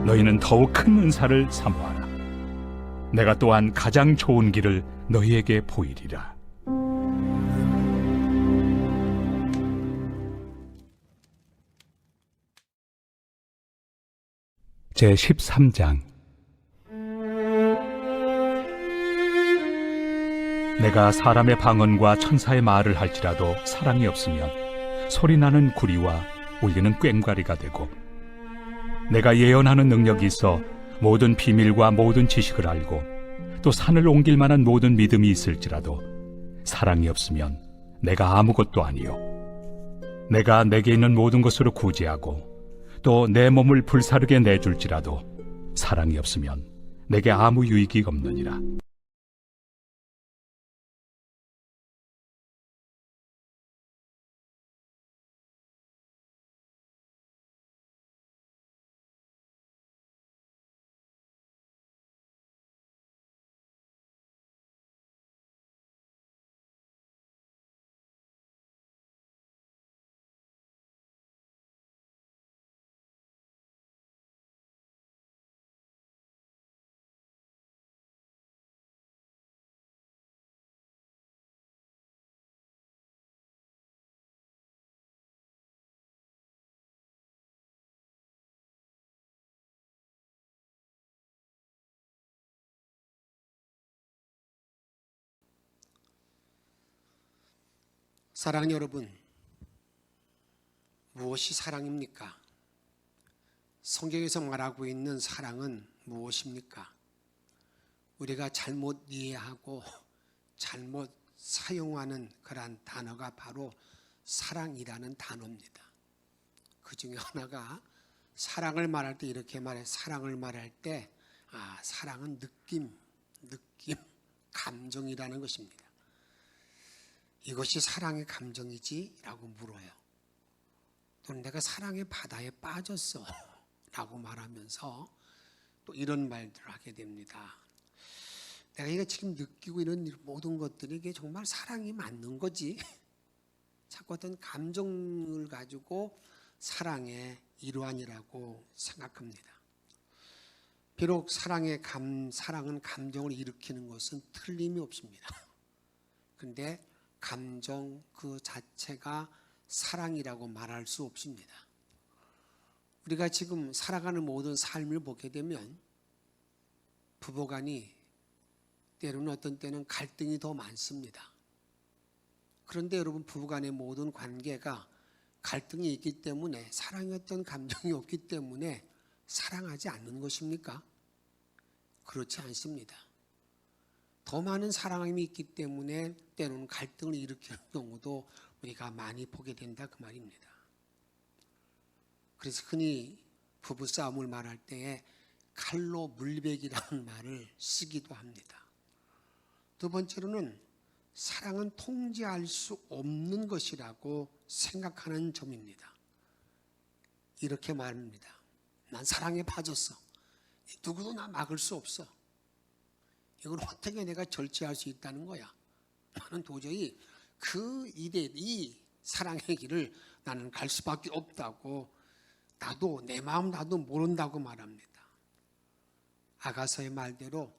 너희는 더욱 큰 은사를 사모하라. 내가 또한 가장 좋은 길을 너희에게 보이리라. 제13장. 내가 사람의 방언과 천사의 말을 할지라도 사랑이 없으면 소리나는 구리와 울리는 꽹과리가 되고, 내가 예언하는 능력이 있어 모든 비밀과 모든 지식을 알고 또 산을 옮길 만한 모든 믿음이 있을지라도 사랑이 없으면 내가 아무것도 아니요, 내가 내게 있는 모든 것으로 구제하고 또 내 몸을 불사르게 내줄지라도 사랑이 없으면 내게 아무 유익이 없느니라. 사랑하는 여러분, 무엇이 사랑입니까? 성경에서 말하고 있는 사랑은 무엇입니까? 우리가 잘못 이해하고 잘못 사용하는 그러한 단어가 바로 사랑이라는 단어입니다. 그 중에 하나가 사랑을 말할 때 이렇게 말해. 사랑을 말할 때 사랑은 느낌, 감정이라는 것입니다. 이것이 사랑의 감정이지? 라고 물어요. 또는 내가 사랑의 바다에 빠졌어 라고 말하면서 또 이런 말들을 하게 됩니다. 내가 이거 지금 느끼고 있는 모든 것들이 이게 정말 사랑이 맞는 거지? 자꾸 어떤 감정을 가지고 사랑의 일환이라고 생각합니다. 비록 사랑은 감정을 일으키는 것은 틀림이 없습니다. 그런데 감정 그 자체가 사랑이라고 말할 수 없습니다. 우리가 지금 살아가는 모든 삶을 보게 되면 부부간이 때로는 어떤 때는 갈등이 더 많습니다. 그런데 여러분, 부부간의 모든 관계가 갈등이 있기 때문에, 사랑이었던 감정이 없기 때문에 사랑하지 않는 것입니까? 그렇지 않습니다. 더 많은 사랑함이 있기 때문에 때로는 갈등을 일으키는 경우도 우리가 많이 보게 된다, 그 말입니다. 그래서 흔히 부부싸움을 말할 때에 칼로 물베기라는 말을 쓰기도 합니다. 두 번째로는 사랑은 통제할 수 없는 것이라고 생각하는 점입니다. 이렇게 말합니다. 난 사랑에 빠졌어. 누구도 나 막을 수 없어. 이걸 어떻게 내가 절제할 수 있다는 거야? 나는 도저히 이 사랑의 길을 나는 갈 수밖에 없다고, 내 마음 나도 모른다고 말합니다. 아가서의 말대로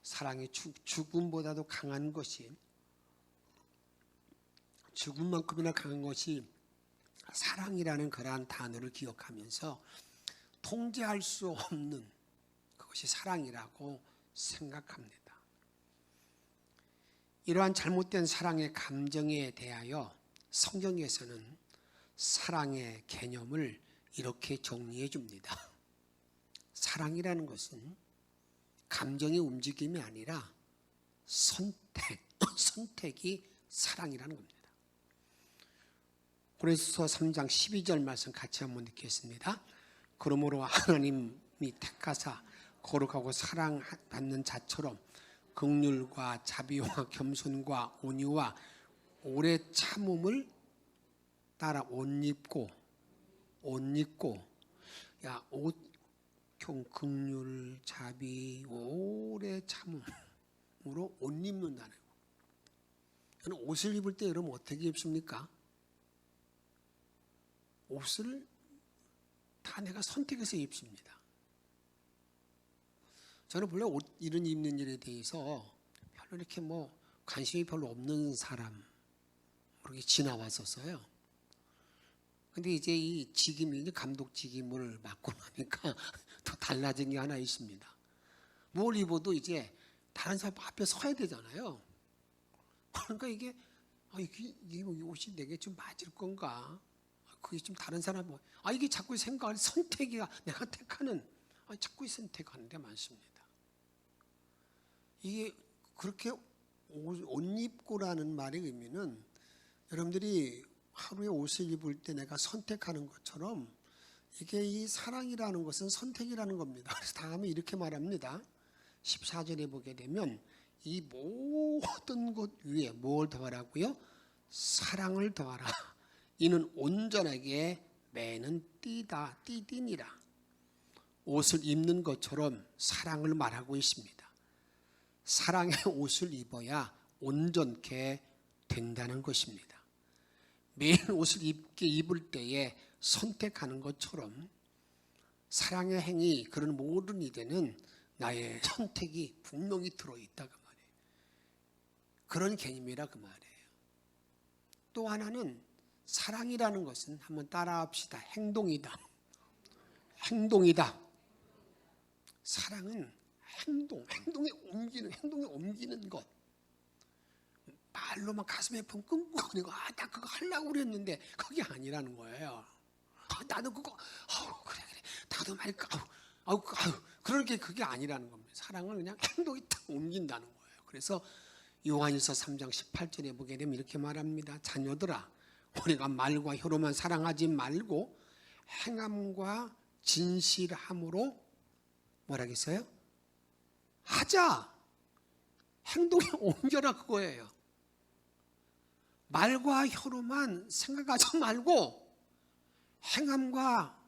사랑이 죽음보다도 강한 것이, 죽음만큼이나 강한 것이 사랑이라는 그러한 단어를 기억하면서 통제할 수 없는 그것이 사랑이라고 생각합니다. 이러한 잘못된 사랑의 감정에 대하여 성경에서는 사랑의 개념을 이렇게 정리해 줍니다. 사랑이라는 것은 감정의 움직임이 아니라 선택이 사랑이라는 겁니다. 고린도서 3장 12절 말씀 같이 한번 읽겠습니다. 그러므로 하나님이 택하사 거룩하고 사랑받는 자처럼 긍휼과 자비와 겸손과 온유와 오래 참음을 따라 옷 입고 긍휼, 자비, 오래 참음으로 옷 입는다는 거. 옷을 입을 때 여러분 어떻게 입습니까? 옷을 다 내가 선택해서 입습니다. 저는 원래 옷 이런 입는 일에 대해서 별로 이렇게 뭐 관심이 별로 없는 사람 그렇게 지나왔었어요. 근데 이제 이 직임이 감독 직임을 맡고 나니까 더 달라진 게 하나 있습니다. 뭘 입어도 이제 다른 사람 앞에 서야 되잖아요. 그러니까 이게 이 옷이 내게 좀 맞을 건가? 그게 좀 다른 사람 이게 자꾸 생각할 선택이야. 내가 택하는 자꾸 선택하는 데 많습니다. 이게 그렇게 옷 입고라는 말의 의미는 여러분들이 하루에 옷을 입을 때 내가 선택하는 것처럼 이게 이 사랑이라는 것은 선택이라는 겁니다. 그래서 다음에 이렇게 말합니다. 14절에 보게 되면 이 모든 것 위에 뭘 더하라고요? 사랑을 더하라. 이는 온전하게 매는 띠니라. 옷을 입는 것처럼 사랑을 말하고 있습니다. 사랑의 옷을 입어야 온전케 된다는 것입니다. 매일 옷을 입을 때에 선택하는 것처럼 사랑의 행위 그런 모든 일에는 나의 선택이 분명히 들어있다 그 말이에요. 그런 개념이라 그 말이에요. 또 하나는 사랑이라는 것은 한번 따라합시다. 행동이다. 행동이다. 사랑은 행동에 옮기는 것. 말로만 가슴에 펑 끙끙거리고 나 그거 하려고 그랬는데 그게 아니라는 거예요. 나도 그거 그래 나도 말까 그게 아니라는 겁니다. 사랑은 그냥 행동이 딱 옮긴다는 거예요. 그래서 요한일서 3장 18절에 보게 되면 이렇게 말합니다. 자녀들아 우리가 말과 혀로만 사랑하지 말고 행함과 진실함으로 뭐라겠어요? 하자. 행동에 옮겨라 그거예요. 말과 혀로만 생각하지 말고 행함과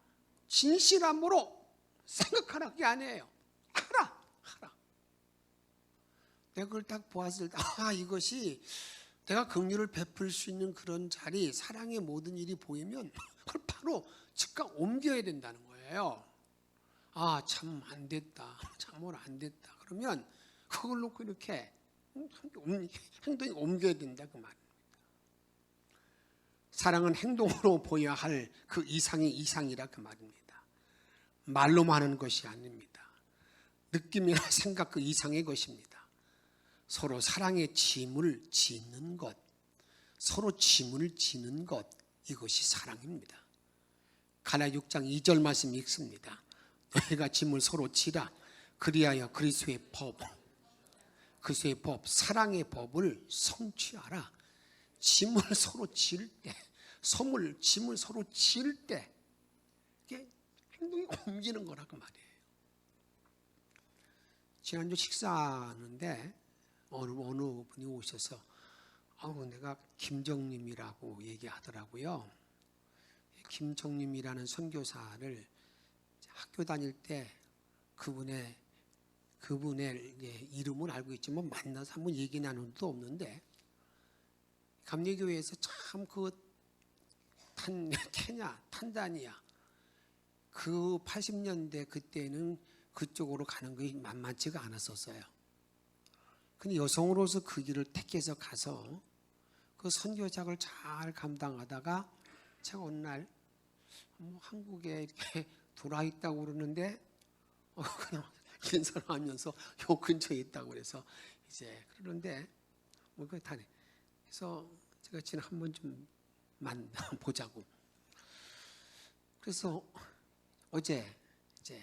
진실함으로 생각하라 그게 아니에요. 하라. 내가 그걸 딱 보았을 때 이것이 내가 긍휼을 베풀 수 있는 그런 자리 사랑의 모든 일이 보이면 그걸 바로 즉각 옮겨야 된다는 거예요. 참 안 됐다. 참뭘 안 됐다. 그러면 그걸 놓고 이렇게 행동이 옮겨야 된다 그 말입니다. 사랑은 행동으로 보여야 할 그 이상이라 그 말입니다. 말로만 하는 것이 아닙니다. 느낌이나 생각 그 이상의 것입니다. 서로 사랑의 짐을 짓는 것, 서로 짐을 지는 것 이것이 사랑입니다. 갈라디아 6장 2절 말씀 읽습니다. 너희가 짐을 서로 지라 그리하여 그리스도의 법 사랑의 법을 성취하라. 짐을 서로 지을 때 짐을 서로 지을 때 이게 행동이 옮기는 거라고 말이에요. 지난주 식사하는데 어느 분이 오셔서 내가 김정림이라고 얘기하더라고요. 김정림이라는 선교사를 학교 다닐 때 그분의 이름은 알고 있지만 만나서 한번 얘기 나눈 적도 없는데 감리교회에서 참 케냐, 탄자니아 그 80년대 그때는 그쪽으로 가는 것이 만만치가 않았었어요. 근데 여성으로서 그 길을 택해서 가서 그 선교작을 잘 감당하다가 제가 어느 날 한국에 이렇게 돌아 있다고 그러는데 그냥 인사하면서 요 근처에 있다고 그래서 이제 그러는데 다네. 그래서 제가 지금 한번 좀 만나보자고. 그래서 어제 이제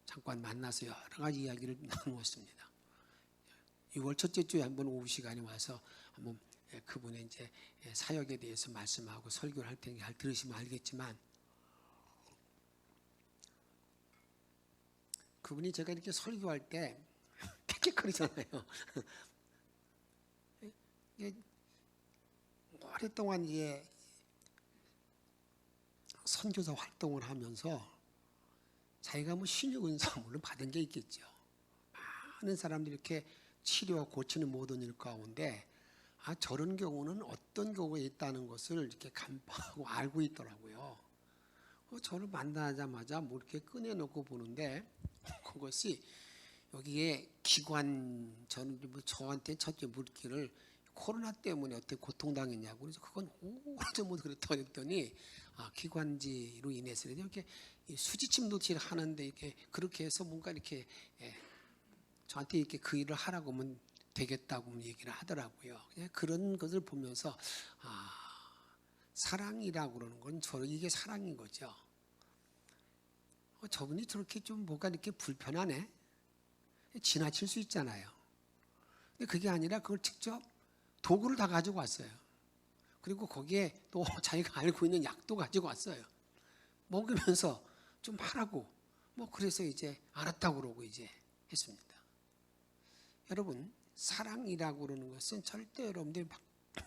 잠깐 만나서 여러 가지 이야기를 나누었습니다. 6월 첫째 주에 한번 오후 시간에 와서 한번 그분의 이제 사역에 대해서 말씀하고 설교를 할 테니 들으시면 알겠지만 그분이 제가 이렇게 설교할 때 킥킥거리잖아요. 오랫동안 이제 선교사 활동을 하면서 자기가 신육 은사 물론 받은 게 있겠죠. 많은 사람들이 이렇게 치료와 고치는 모든 일 가운데 저런 경우는 어떤 경우에 있다는 것을 이렇게 간파하고 알고 있더라고요. 저를 만나자마자 이렇게 꺼내놓고 보는데 그것이 여기에 기관, 저한테 첫째 묻기를 코로나 때문에 어떻게 고통당했냐고. 그래서 그건 오래전부터 그랬다고 했더니 기관지로 인해서 이렇게 수지침 노치를 하는데 이렇게 그렇게 해서 뭔가 이렇게 저한테 이렇게 그 일을 하라고 하면 되겠다고 얘기를 하더라고요. 그런 것을 보면서 사랑이라고 그러는 건 이게 사랑인 거죠. 저분이 저렇게 좀 뭐가 이렇게 불편하네. 지나칠 수 있잖아요. 근데 그게 아니라 그걸 직접 도구를 다 가지고 왔어요. 그리고 거기에 또 자기가 알고 있는 약도 가지고 왔어요. 먹으면서 좀 하라고. 그래서 이제 알았다고 그러고 이제 했습니다. 여러분, 사랑이라고 그러는 것은 절대 여러분들이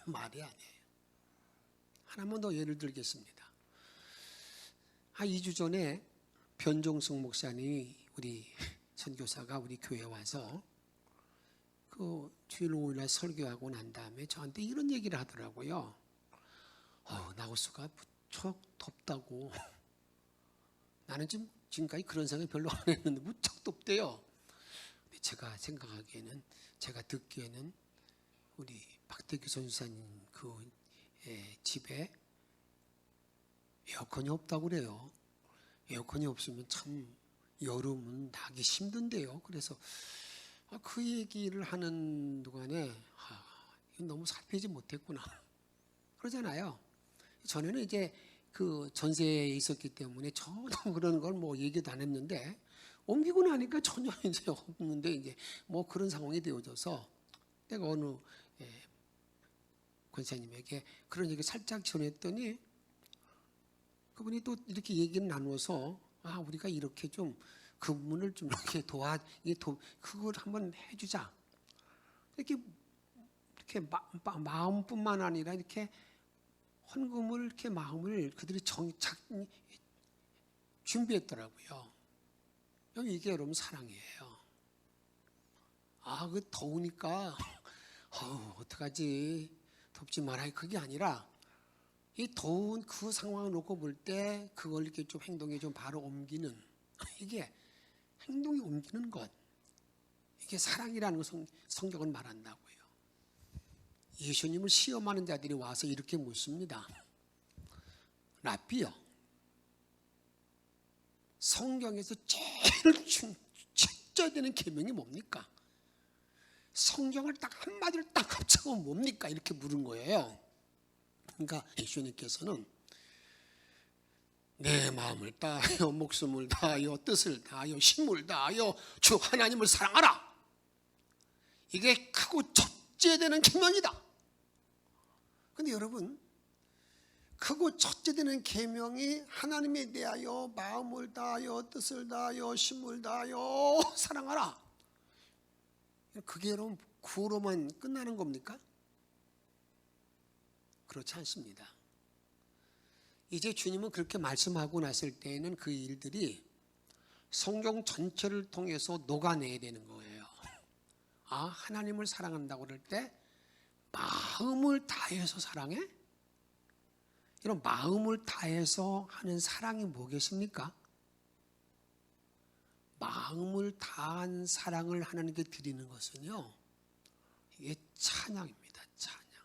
말이 아니에요. 하나만 더 예를 들겠습니다. 2주 전에 변종숙 목사님이 우리 선교사가 우리 교회에 와서 그 주일 5일날 설교하고 난 다음에 저한테 이런 얘기를 하더라고요. 나우스가 무척 덥다고. 나는 지금까지 그런 생각이 별로 안 했는데 무척 덥대요. 근데 제가 생각하기에는, 제가 듣기에는 우리 박대규 선교사님 그 집에 에어컨이 없다고 그래요. 에어컨이 없으면 참 여름은 나기 힘든데요. 그래서 그 얘기를 하는 동안에 이건 너무 살피지 못했구나 그러잖아요. 전에는 이제 그 전세에 있었기 때문에 전혀 그런 걸 얘기도 안 했는데 옮기고 나니까 전혀 이제 없는데 이제 그런 상황이 되어져서 내가 어느 권사님에게 그런 얘기 살짝 전했더니 그분이 또 이렇게 얘기를 나누어서 우리가 이렇게 좀 그분을 좀 이렇게 그걸 한번 해주자. 이렇게 마음뿐만 아니라 이렇게 헌금을 이렇게 마음을 그들이 준비했더라고요. 이게 여러분 사랑이에요. 그 더우니까 어떡하지? 덥지 말아요. 그게 아니라 이 더운 그 상황을 놓고 볼 때 그걸 이렇게 좀 행동에 좀 바로 옮기는 이게 행동이 옮기는 것, 이게 사랑이라는 걸 성경은 말한다고요. 예수님을 시험하는 자들이 와서 이렇게 묻습니다. 랍비요, 성경에서 제일 지켜야 되는 계명이 뭡니까? 성경을 딱 한마디를 딱 합쳐보면 뭡니까? 이렇게 물은 거예요. 그러니까 예수님께서는 내 마음을 다하여 목숨을 다하여 뜻을 다하여 힘을 다하여 주 하나님을 사랑하라. 이게 크고 첫째 되는 계명이다. 근데 여러분, 크고 첫째 되는 계명이 하나님에 대하여 마음을 다하여 뜻을 다하여 힘을 다하여 사랑하라. 그게 여러분 구로만 끝나는 겁니까? 그렇지 않습니다. 이제 주님은 그렇게 말씀하고 났을 때에는 그 일들이 성경 전체를 통해서 녹아내야 되는 거예요. 하나님을 사랑한다고 그럴 때 마음을 다해서 사랑해? 이런 마음을 다해서 하는 사랑이 뭐겠습니까? 마음을 다한 사랑을 하나님께 드리는 것은요, 이게 찬양입니다. 찬양.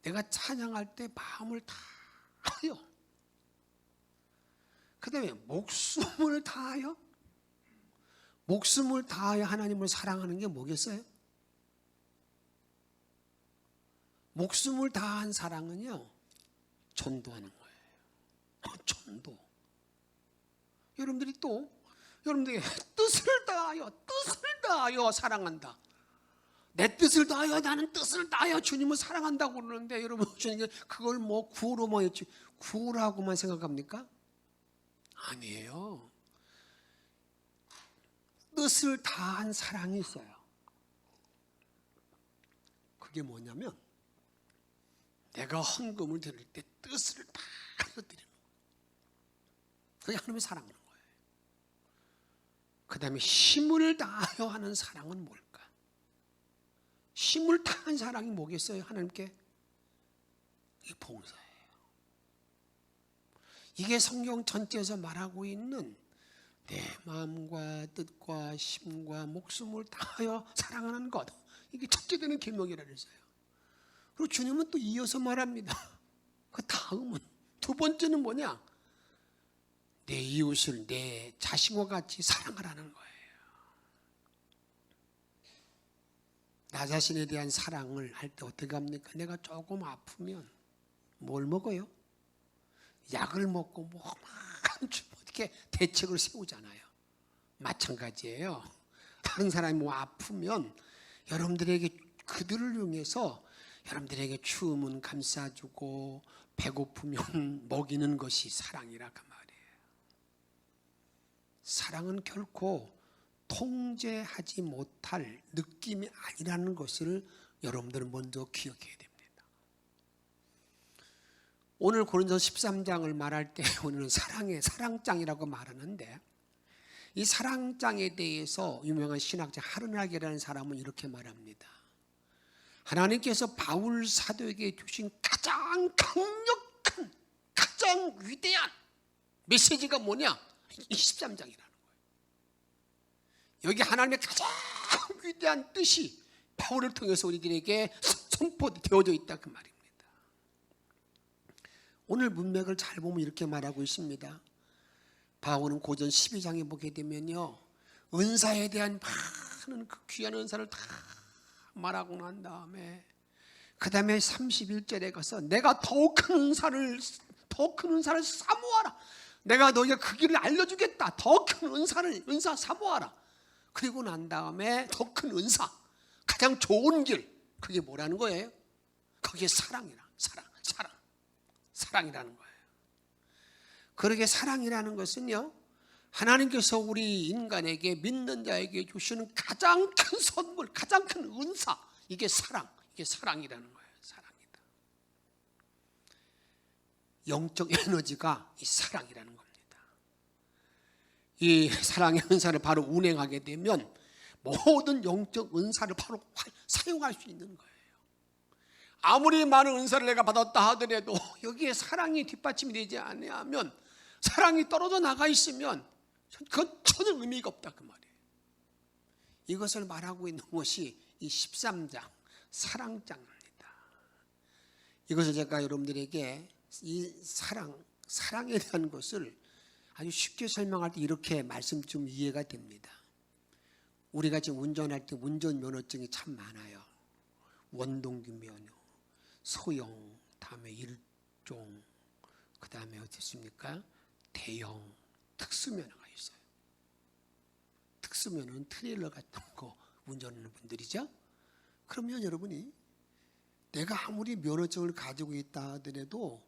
내가 찬양할 때 마음을 다하여, 그 다음에 목숨을 다하여, 목숨을 다하여 하나님을 사랑하는 게 뭐겠어요? 목숨을 다한 사랑은요, 전도하는 거예요. 전도. 여러분들이 뜻을 다하여 사랑한다. 내 뜻을 다하여, 나는 뜻을 다하여 주님을 사랑한다고 그러는데, 여러분 주님 그걸 구호로만 했지, 구호라고만 생각합니까? 아니에요. 뜻을 다한 사랑이 있어요. 그게 뭐냐면, 내가 헌금을 드릴 때 뜻을 다하여 드리는 거예요. 그게 하나님의 사랑하는 거예요. 그 다음에 힘을 다하여 하는 사랑은 뭘까? 힘을 다한 사랑이 뭐겠어요? 하나님께? 이게 봉사예요. 이게 성경 전체에서 말하고 있는 내 마음과 뜻과 힘과 목숨을 다하여 사랑하는 것, 이게 첫째 되는 계명이라 그랬어요. 그리고 주님은 또 이어서 말합니다. 그 다음은 두 번째는 뭐냐? 내 이웃을 내 자신과 같이 사랑하라는 거예요. 나 자신에 대한 사랑을 할 때 어떻게 합니까? 내가 조금 아프면 뭘 먹어요? 약을 먹고 뭐 어떻게 대책을 세우잖아요. 마찬가지예요. 다른 사람이 뭐 아프면 여러분들에게 그들을 이용해서 여러분들에게 추우면 감싸주고 배고프면 먹이는 것이 사랑이라 그 말이에요. 사랑은 결코 통제하지 못할 느낌이 아니라는 것을 여러분들은 먼저 기억해야 됩니다. 오늘 고린도서 13장을 말할 때 오늘은 사랑장이라고 말하는데, 이 사랑장에 대해서 유명한 신학자 하르나게라는 사람은 이렇게 말합니다. 하나님께서 바울 사도에게 주신 가장 강력한, 가장 위대한 메시지가 뭐냐? 이 13장이라는 거예요. 여기 하나님의 가장 위대한 뜻이 바울을 통해서 우리들에게 선포되어져 있다 그 말입니다. 오늘 문맥을 잘 보면 이렇게 말하고 있습니다. 바울은 고전 12장에 보게 되면요, 은사에 대한 많은 그 귀한 은사를 다 말하고 난 다음에 그 다음에 31절에 가서 내가 더욱 큰 은사를 사모하라. 내가 너희가 그 길을 알려주겠다. 더 큰 은사 사모하라. 그리고 난 다음에 더 큰 은사, 가장 좋은 길, 그게 뭐라는 거예요? 그게 사랑이라는 거예요. 그러게 사랑이라는 것은요, 하나님께서 우리 인간에게, 믿는 자에게 주시는 가장 큰 선물, 가장 큰 은사, 이게 사랑이라는 거예요. 사랑이다. 영적 에너지가 이 사랑이라는 겁니다. 이 사랑의 은사를 바로 운행하게 되면 모든 영적 은사를 바로 사용할 수 있는 거예요. 아무리 많은 은사를 내가 받았다 하더라도 여기에 사랑이 뒷받침이 되지 않으면, 사랑이 떨어져 나가 있으면 그건 전혀 의미가 없다 그 말이에요. 이것을 말하고 있는 것이 이 13장 사랑장입니다. 이것을 제가 여러분들에게 이 사랑에 대한 것을 아주 쉽게 설명할 때 이렇게 말씀 좀 이해가 됩니다. 우리가 지금 운전할 때 운전면허증이 참 많아요. 원동기 면허, 소형, 다음에 일종, 그 다음에 어디 있습니까? 대형, 특수면허가 있어요. 특수면허는 트레일러 같은 거 운전하는 분들이죠. 그러면 여러분이 내가 아무리 면허증을 가지고 있다 하더라도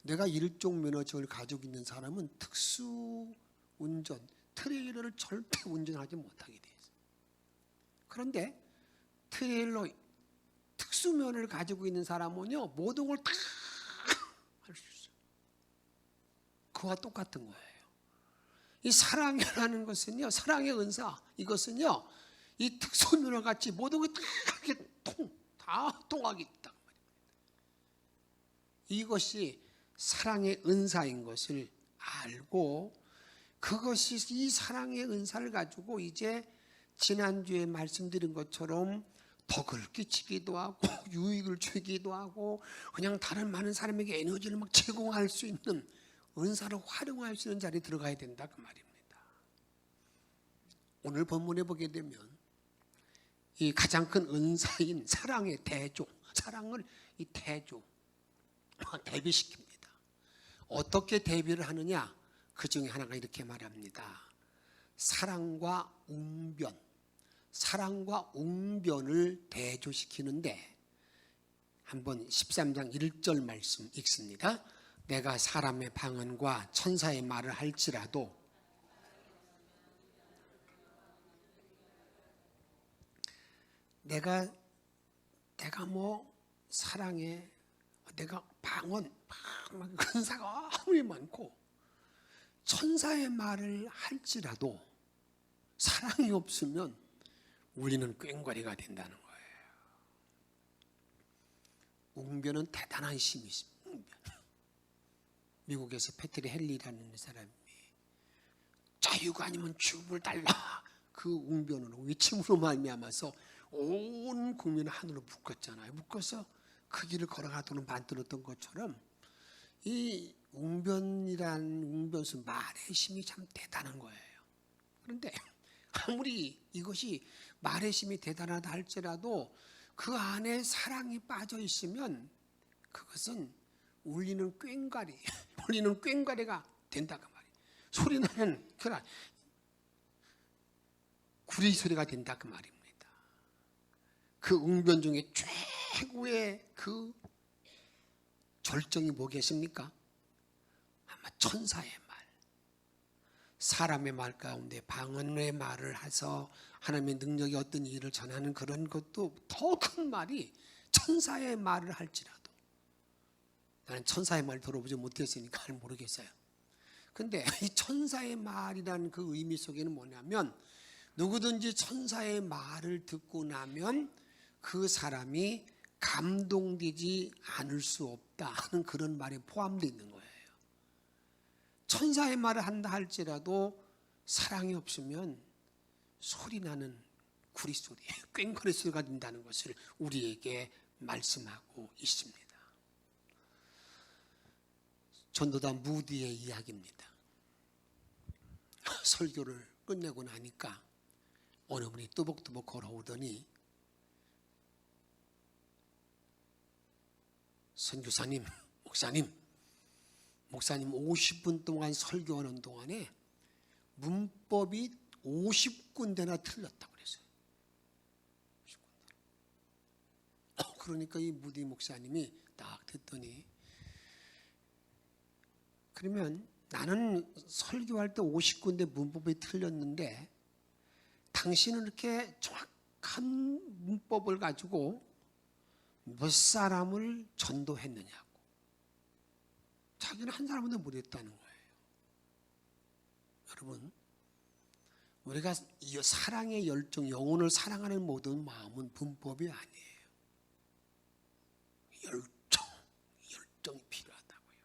내가 일종 면허증을 가지고 있는 사람은 특수 운전, 트레일러를 절대 운전하지 못하게 돼 있어요. 그런데 트레일러, 특수면허를 가지고 있는 사람은요, 모든 걸 다 할 수 있어요. 그와 똑같은 거예요. 이 사랑이라는 것은요, 사랑의 은사, 이것은요, 이 특수면허 같이 모든 게 다 통하게 있다. 이것이 사랑의 은사인 것을 알고, 그것이 이 사랑의 은사를 가지고 이제 지난주에 말씀드린 것처럼 덕을 끼치기도 하고 유익을 주기도 하고 그냥 다른 많은 사람에게 에너지를 막 제공할 수 있는 은사를 활용할 수 있는 자리에 들어가야 된다 그 말입니다. 오늘 본문에 보게 되면 이 가장 큰 은사인 사랑의 대조, 사랑을 이 대비시킵니다. 어떻게 대비를 하느냐? 그 중에 하나가 이렇게 말합니다. 사랑과 웅변을 대조시키는데, 한번 13장 1절 말씀 읽습니다. 내가 사람의 방언과 천사의 말을 할지라도 내가 뭐 사랑에 내가 방언, 근사가 아무리 많고 천사의 말을 할지라도 사랑이 없으면 우리는 꽹과리가 된다는 거예요. 웅변은 대단한 힘이 있습니다. 미국에서 패트리 헨리라는 사람이 자유가 아니면 죽음을 달라. 그 웅변으로 외침으로 말미암아서 온 국민을 하늘로 묶었잖아요. 묶어서 그 길을 걸어가도록 만들었던 것처럼 이 웅변이란 웅변수 말의 힘이 참 대단한 거예요. 그런데 아무리 이것이 말의 힘이 대단하다 할지라도 그 안에 사랑이 빠져 있으면 그것은 울리는 꽹과리가 된다 그 말이에요. 소리나는 그런 구리 소리가 된다 그 말입니다. 그 웅변 중에 최고의 그 절정이 뭐겠습니까? 아마 천사의 말, 사람의 말 가운데 방언의 말을 해서 하나님의 능력이 어떤 일을 전하는 그런 것도 더 큰 말이 천사의 말을 할지라도, 나는 천사의 말 들어보지 못했으니까 잘 모르겠어요. 근데 이 천사의 말이라는 그 의미 속에는 뭐냐면, 누구든지 천사의 말을 듣고 나면 그 사람이 감동되지 않을 수 없다 하는 그런 말이 포함되어 있는 거예요. 천사의 말을 한다 할지라도 사랑이 없으면 소리나는 구리소리, 꽹과리 소리가 된다는 것을 우리에게 말씀하고 있습니다. 전도단 무디의 이야기입니다. 설교를 끝내고 나니까 어느 분이 뚜벅뚜벅 걸어오더니, 선교사님, 목사님 50분 동안 설교하는 동안에 문법이 50군데나 틀렸다고 그랬어요. 50군데. 그러니까 이 무디 목사님이 딱 듣더니, 그러면 나는 설교할 때 50군데 문법이 틀렸는데 당신은 이렇게 정확한 문법을 가지고 몇 사람을 전도했느냐고. 자기는 한 사람도 못했다는 거예요. 여러분, 우리가 이 사랑의 열정, 영혼을 사랑하는 모든 마음은 문법이 아니에요. 열정이 필요하다고요.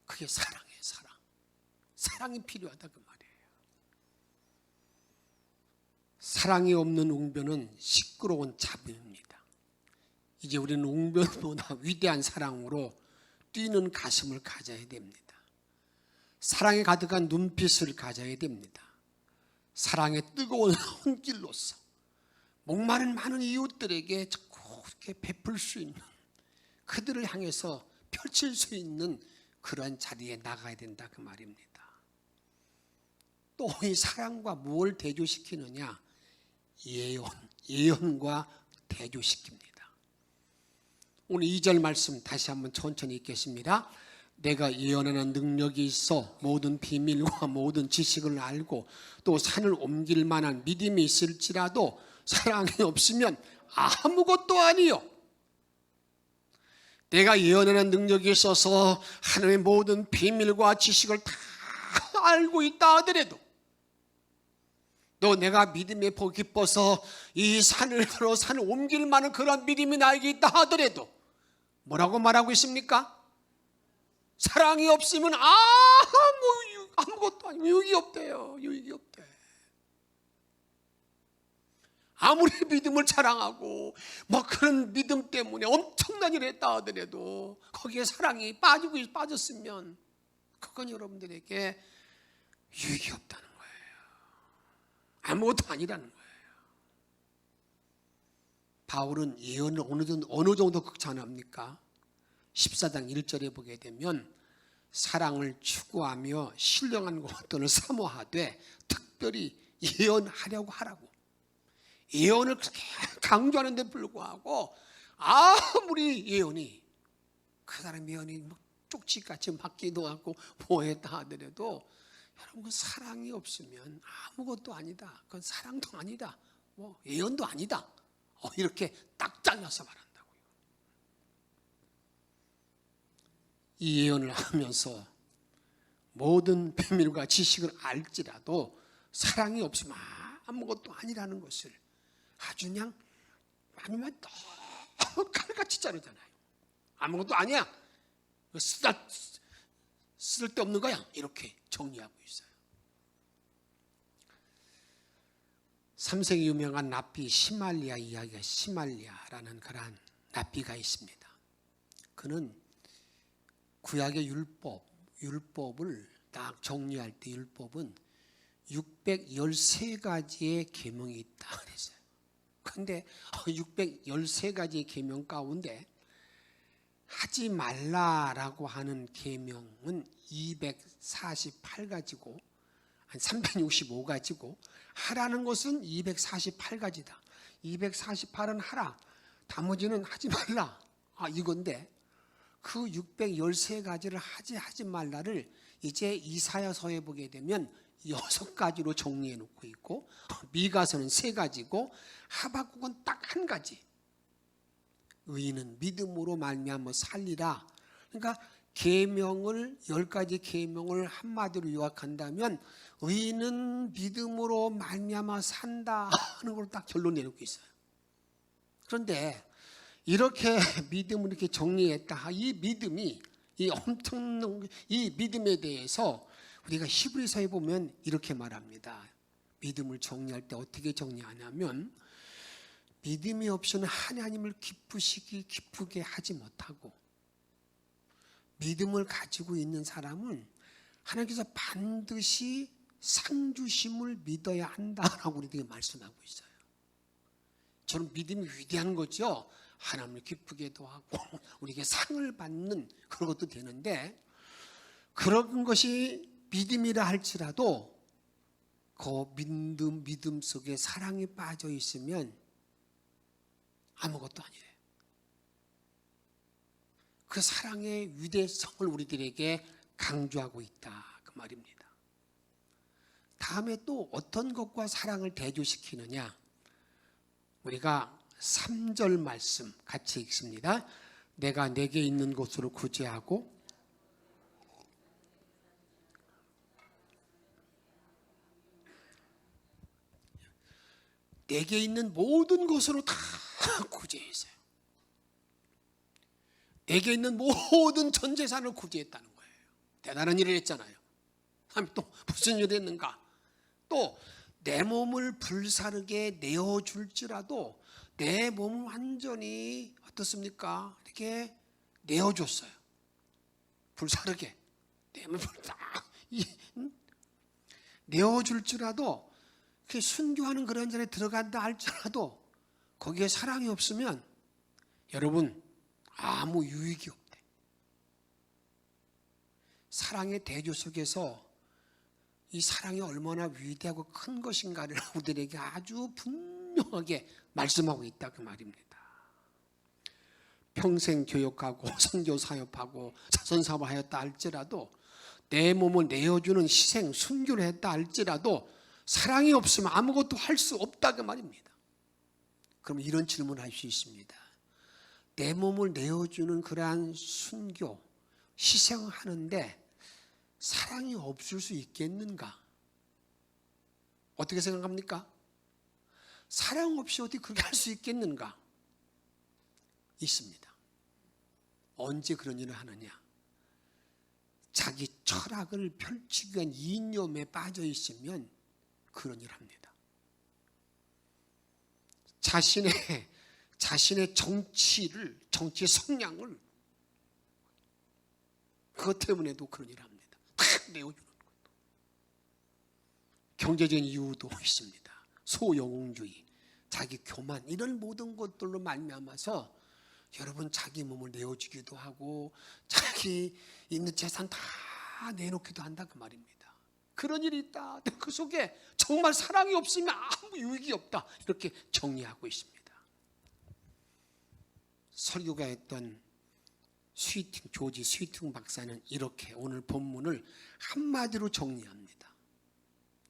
그게 사랑이에요. 사랑이 필요하다 그 말이에요. 사랑이 없는 웅변은 시끄러운 잡음입니다. 이제 우리는 웅변보다 위대한 사랑으로 뛰는 가슴을 가져야 됩니다. 사랑에 가득한 눈빛을 가져야 됩니다. 사랑의 뜨거운 손길로서 목마른 많은 이웃들에게 자꾸 이렇게 베풀 수 있는, 그들을 향해서 펼칠 수 있는 그런 자리에 나가야 된다 그 말입니다. 또 이 사랑과 무엇을 대조시키느냐? 예언과 대조시킵니다. 오늘 2절 말씀 다시 한번 천천히 읽겠습니다. 내가 예언하는 능력이 있어 모든 비밀과 모든 지식을 알고 또 산을 옮길 만한 믿음이 있을지라도 사랑이 없으면 아무것도 아니요. 내가 예언하는 능력이 있어서 하나님의 모든 비밀과 지식을 다 알고 있다 하더라도, 또 내가 믿음에 깊어서 이 산을 걸어 산을 옮길 만한 그런 믿음이 나에게 있다 하더라도 뭐라고 말하고 있습니까? 사랑이 없으면 아무것도 아니고 유익이 없대요. 유익이 없대. 아무리 믿음을 자랑하고 뭐 그런 믿음 때문에 엄청난 일을 했다 하더라도 거기에 사랑이 빠졌으면 그건 여러분들에게 유익이 없다는 거예요. 아무것도 아니라는 거예요. 바울은 예언을 어느 정도 극찬합니까? 14장 1절에 보게 되면 사랑을 추구하며 신령한 것들을 사모하되 특별히 예언하려고 하라고. 예언을 그렇게 강조하는 데 불구하고 아무리 예언이, 그 사람 예언이 뭐 쪽지같이 맞기도 하고 뭐했다 하더라도 여러분, 그 사랑이 없으면 아무것도 아니다. 그건 사랑도 아니다. 뭐 예언도 아니다. 이렇게 딱 잘라서 말한다고요. 이 예언을 하면서 모든 비밀과 지식을 알지라도 사랑이 없으면 아무것도 아니라는 것을 아주 그냥 아니면 너무 칼같이 자르잖아요. 아무것도 아니야. 쓸데없는 거야. 이렇게 정리하고 있어요. 삼세기 유명한 랍비 시말리아 이야기가 시말리아라는 그러한 랍비가 있습니다. 그는 구약의 율법을 딱 정리할 때 율법은 613가지의 계명이 있다 그랬어요. 그런데 613가지의 계명 가운데 하지 말라라고 하는 계명은 248가지고 한 365가지고 하라는 것은 248가지다. 248은 하라, 나머지는 하지 말라. 이건데 그 613가지를 하지 말라를 이제 이사야서에 보게 되면 6가지로 정리해 놓고 있고, 미가서는 3가지고 하박국은 딱 1가지. 의인은 믿음으로 말미암아 살리라. 그러니까 계명을 10가지 계명을 한마디로 요약한다면 의인은 믿음으로 말미암아 산다 하는 걸 딱 결론 내놓고 있어요. 그런데 이렇게 믿음을 이렇게 정리했다. 이 믿음이 이 엄청난 이 믿음에 대해서 우리가 히브리서에 보면 이렇게 말합니다. 믿음을 정리할 때 어떻게 정리하냐면 믿음이 없이는 하나님을 기쁘게 하지 못하고, 믿음을 가지고 있는 사람은 하나님께서 반드시 상 주심을 믿어야 한다라고 우리에게 말씀하고 있어요. 저는 믿음이 위대한 거죠. 하나님을 기쁘게도 하고 우리에게 상을 받는 그런 것도 되는데, 그런 것이 믿음이라 할지라도 그 믿음 속에 사랑이 빠져 있으면 아무것도 아니에요. 그 사랑의 위대성을 우리들에게 강조하고 있다 그 말입니다. 다음에 또 어떤 것과 사랑을 대조시키느냐, 우리가 3절 말씀 같이 읽습니다. 내가 내게 있는 곳으로 구제하고 내게 있는 모든 곳으로 다 구제했어요. 내게 있는 모든 전 재산을 구제했다는 거예요. 대단한 일을 했잖아요. 또 무슨 일을 했는가? 또 내 몸을 불사르게 내어줄지라도 내 몸을 완전히 어떻습니까? 이렇게 내어줬어요. 불사르게 내 몸을 딱 내어줄지라도 이렇게 순교하는 그런 자리에 들어간다 할지라도 거기에 사랑이 없으면 여러분 아무 유익이 없대. 사랑의 대조 속에서 이 사랑이 얼마나 위대하고 큰 것인가를 우리들에게 아주 분명하게 말씀하고 있다 그 말입니다. 평생 교육하고 선교 사역하고 자선 사업하였다 할지라도 내 몸을 내어주는 희생 순교를 했다 할지라도 사랑이 없으면 아무것도 할 수 없다 그 말입니다. 그럼 이런 질문을 할 수 있습니다. 내 몸을 내어주는 그러한 순교 희생하는데 사랑이 없을 수 있겠는가? 어떻게 생각합니까? 사랑 없이 어떻게 그렇게 할 수 있겠는가? 있습니다. 언제 그런 일을 하느냐? 자기 철학을 펼치기 위한 이념에 빠져 있으면 그런 일을 합니다. 자신의 정치 성향을 그것 때문에도 그런 일을 합니다. 다 내어주는 것도. 경제적인 이유도 있습니다. 소영웅주의, 자기 교만 이런 모든 것들로 말미암아서 여러분 자기 몸을 내어주기도 하고 자기 있는 재산 다 내놓기도 한다 그 말입니다. 그런 일이 있다. 그 속에 정말 사랑이 없으면 아무 유익이 없다. 이렇게 정리하고 있습니다. 설교가 했던 조지 스위팅 박사는 이렇게 오늘 본문을 한마디로 정리합니다.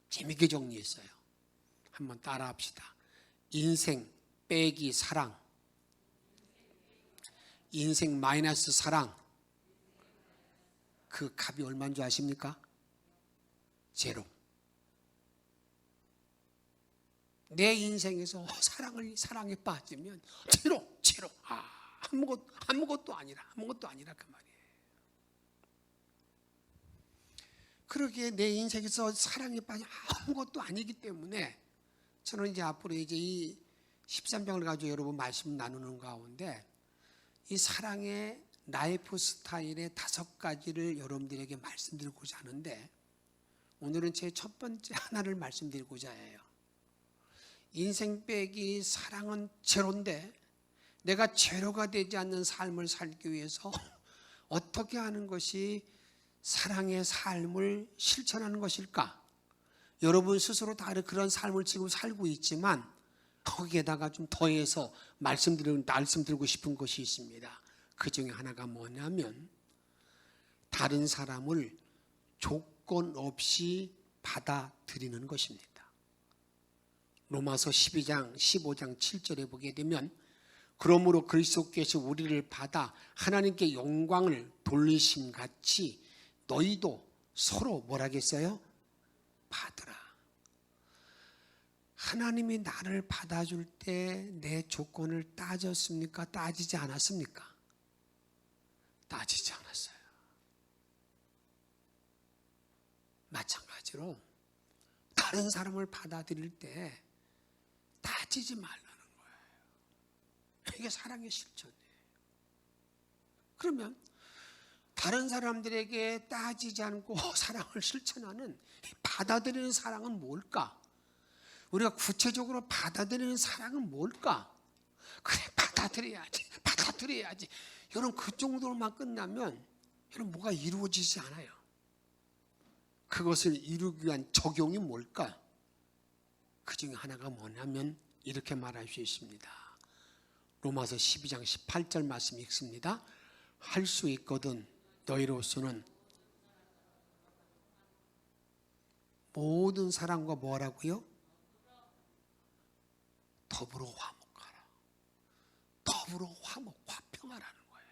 재미있게 정리했어요. 한번 따라합시다. 인생 빼기 사랑, 인생 마이너스 사랑, 그 값이 얼마인 줄 아십니까? 제로. 내 인생에서 사랑에 빠지면 제로. 아무것도 아니라 그 말이에요. 그러기에 내 인생에서 사랑에 빠지면 아무것도 아니기 때문에 저는 이제 앞으로 이제 이 13장을 가지고 여러분 말씀 나누는 가운데 이 사랑의 라이프 스타일의 5가지를 여러분들에게 말씀드리고자 하는데, 오늘은 제 첫 번째 하나를 말씀드리고자 해요. 인생 빼기 사랑은 제로인데 내가 제로가 되지 않는 삶을 살기 위해서 어떻게 하는 것이 사랑의 삶을 실천하는 것일까? 여러분 스스로 다 그런 삶을 지금 살고 있지만 거기에다가 좀 더해서 말씀드리고 싶은 것이 있습니다. 그 중에 하나가 뭐냐면 다른 사람을 조건 없이 받아들이는 것입니다. 로마서 12장 15장 7절에 보게 되면, 그러므로 그리스도께서 우리를 받아 하나님께 영광을 돌리심 같이 너희도 서로 뭐라겠어요? 받으라. 하나님이 나를 받아줄 때 내 조건을 따졌습니까? 따지지 않았습니까? 따지지 않았어요. 마찬가지로 다른 사람을 받아들일 때 따지지 말라는 거예요. 이게 사랑의 실천이에요. 그러면 다른 사람들에게 따지지 않고 사랑을 실천하는 받아들이는 사랑은 뭘까? 우리가 구체적으로 받아들이는 사랑은 뭘까? 그래, 받아들여야지. 여러분 그 정도로만 끝나면 여러분 뭐가 이루어지지 않아요. 그것을 이루기 위한 적용이 뭘까? 그 중에 하나가 뭐냐면 이렇게 말할 수 있습니다. 로마서 12장 18절 말씀 읽습니다. 할 수 있거든 너희로서는 모든 사람과 뭐라고요? 더불어 화목하라. 더불어 화평하라는 거예요.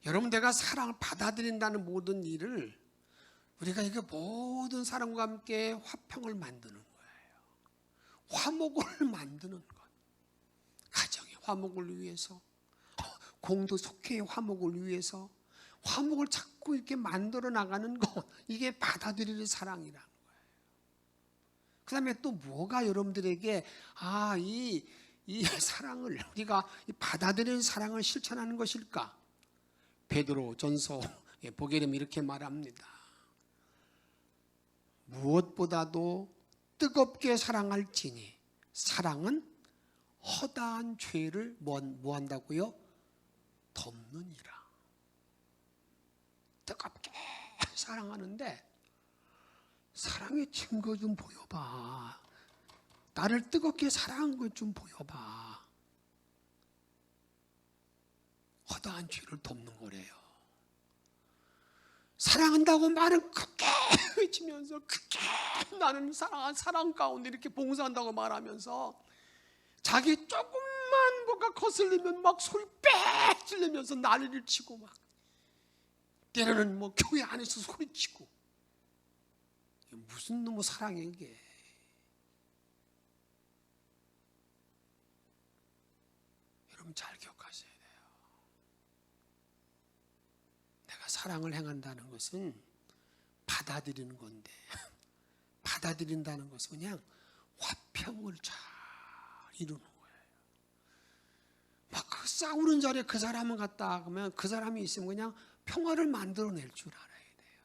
여러분, 내가 사랑을 받아들인다는 모든 일을 우리가 이게 모든 사람과 함께 화평을 만드는 거예요. 화목을 만드는 것. 가정의 화목을 위해서, 공도 속회의 화목을 위해서 화목을 자꾸 이렇게 만들어 나가는 것, 이게 받아들이는 사랑이라는 거예요. 그 다음에 또 뭐가 여러분들에게 이 사랑을 우리가 받아들이는 사랑을 실천하는 것일까? 베드로 전서 보게 되면 이렇게 말합니다. 무엇보다도 뜨겁게 사랑할지니 사랑은 허다한 죄를 뭐 한다고요? 덮느니라. 뜨겁게 사랑하는데 사랑의 증거 좀 보여봐. 나를 뜨겁게 사랑한 것 좀 보여봐. 허다한 죄를 덮는 거래요. 사랑한다고 말은 크게 외치면서 크게 나는 사랑 가운데 이렇게 봉사한다고 말하면서 자기 조금만 뭐가 거슬리면 막 소리 빽 지르면서 난리를 치고 막 때로는 뭐 교회 안에서 소리치고, 무슨 놈의 사랑이야 이게. 여러분 잘 기억하셔야 돼요. 내가 사랑을 행한다는 것은 받아들이는 건데, 받아들인다는 것은 그냥 화평을 잘 이루는 거예요. 막 그 싸우는 자리에 그 사람을 갖다 하면 그 사람이 있으면 그냥 평화를 만들어낼 줄 알아야 돼요.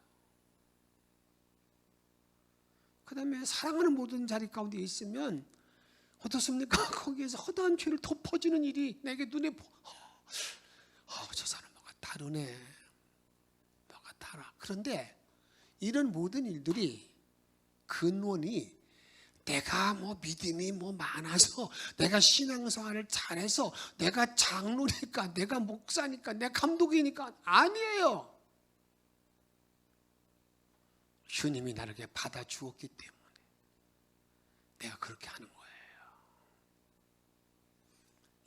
그 다음에 사랑하는 모든 자리 가운데 있으면 어떻습니까? 거기에서 허다한 죄를 덮어주는 일이 내게 눈에 저 사람 뭐가 다르네, 뭐가 달아. 그런데 이런 모든 일들이 근원이 내가 뭐 믿음이 뭐 많아서, 내가 신앙생활을 잘해서, 내가 장로니까, 내가 목사니까, 내가 감독이니까 아니에요. 주님이 나에게 받아주었기 때문에 내가 그렇게 하는 거예요.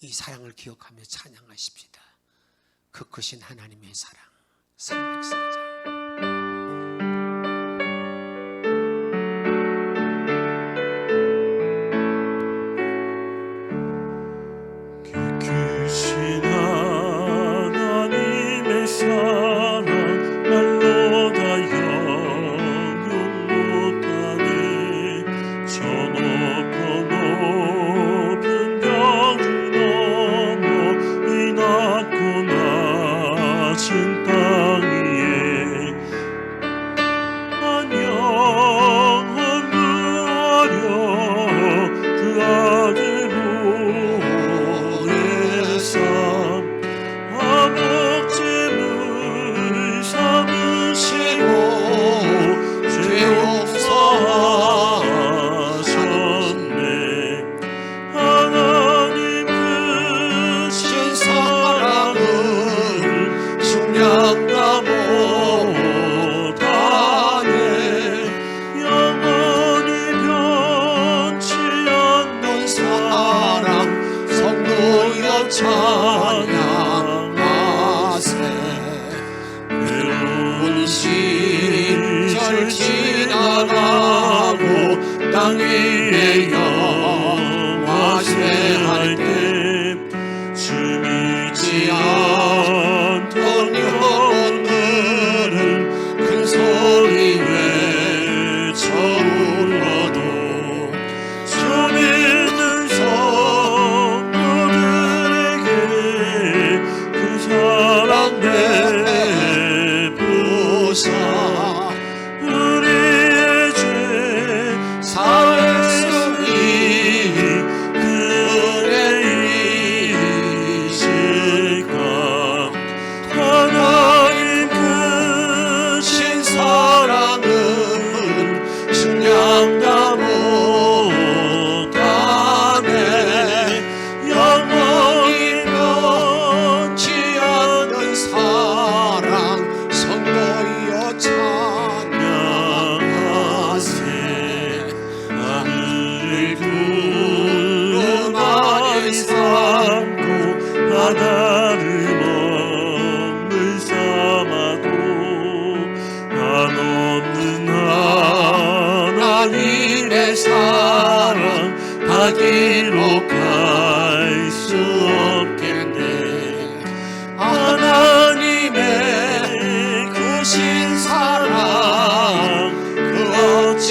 이 사랑을 기억하며 찬양하십시다. 그 크신 하나님의 사랑. 304장. 위에 영화쇠할 때 주 믿지 않던 영혼들은 큰 소리 외쳐 울어도 주 믿는 성도들에게 그 사랑 내부사 우리의 죄 사했으니 그 은혜이실까 하나님 크신 사랑은 측량다 못하네 영원히 변치 않는 사랑 성도여 찬양하세 하늘을 구름 아래 삼고 바다를 먹물 삼아도 한없는 하나님의 사랑 다 기록할 수 없겠네 하나님의 크신 사랑 그 어찌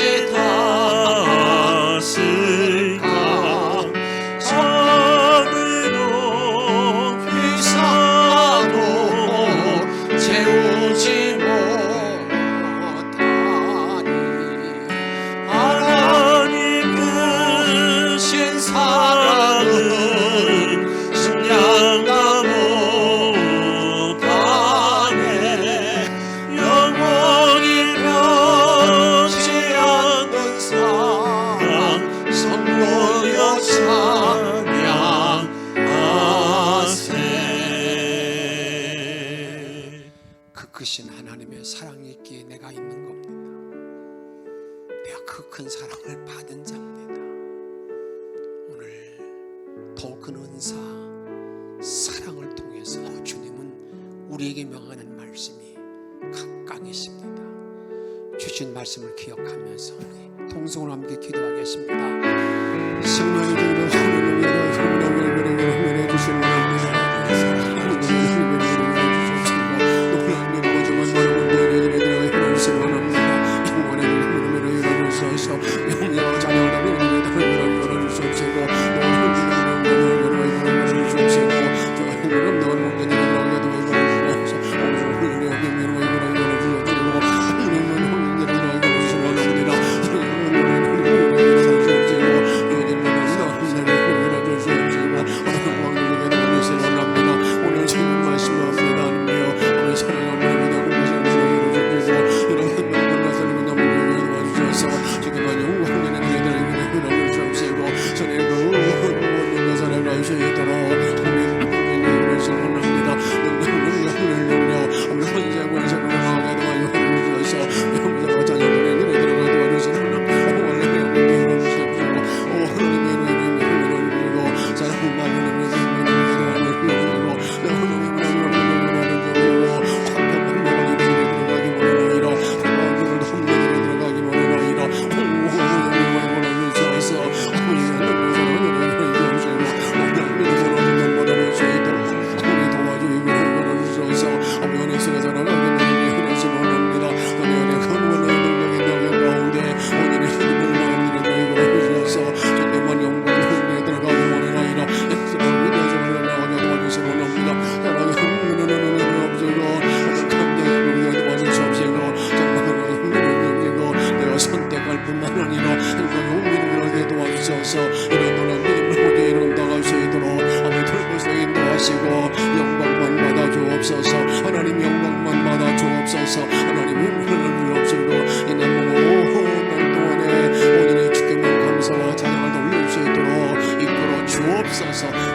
닿았을까 하늘로 비싸도 채우지 못하니 하나님 크신 사랑은 측량다 못하네 영원히 변치 않는 사랑 성도여 찬양하세 그 크신 하나님의 사랑이 있기에 내가 있는 겁니다. 내가 그 큰 사랑을 받은 자입니다. 오늘 더 큰 은사 사랑을 통해서 주님은 우리에게 명하는 말씀이 각각이십니다. 주신 말씀을 기억하면서 우리 통성으로 함께 기도하겠습니다. 성령의 주님은 하나님의 주시는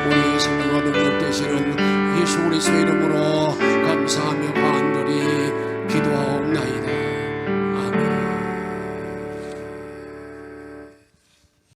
우리의 생명과 능력 되시는 예수 그리스도의 이름으로 감사하며 간절히 기도하옵나이다.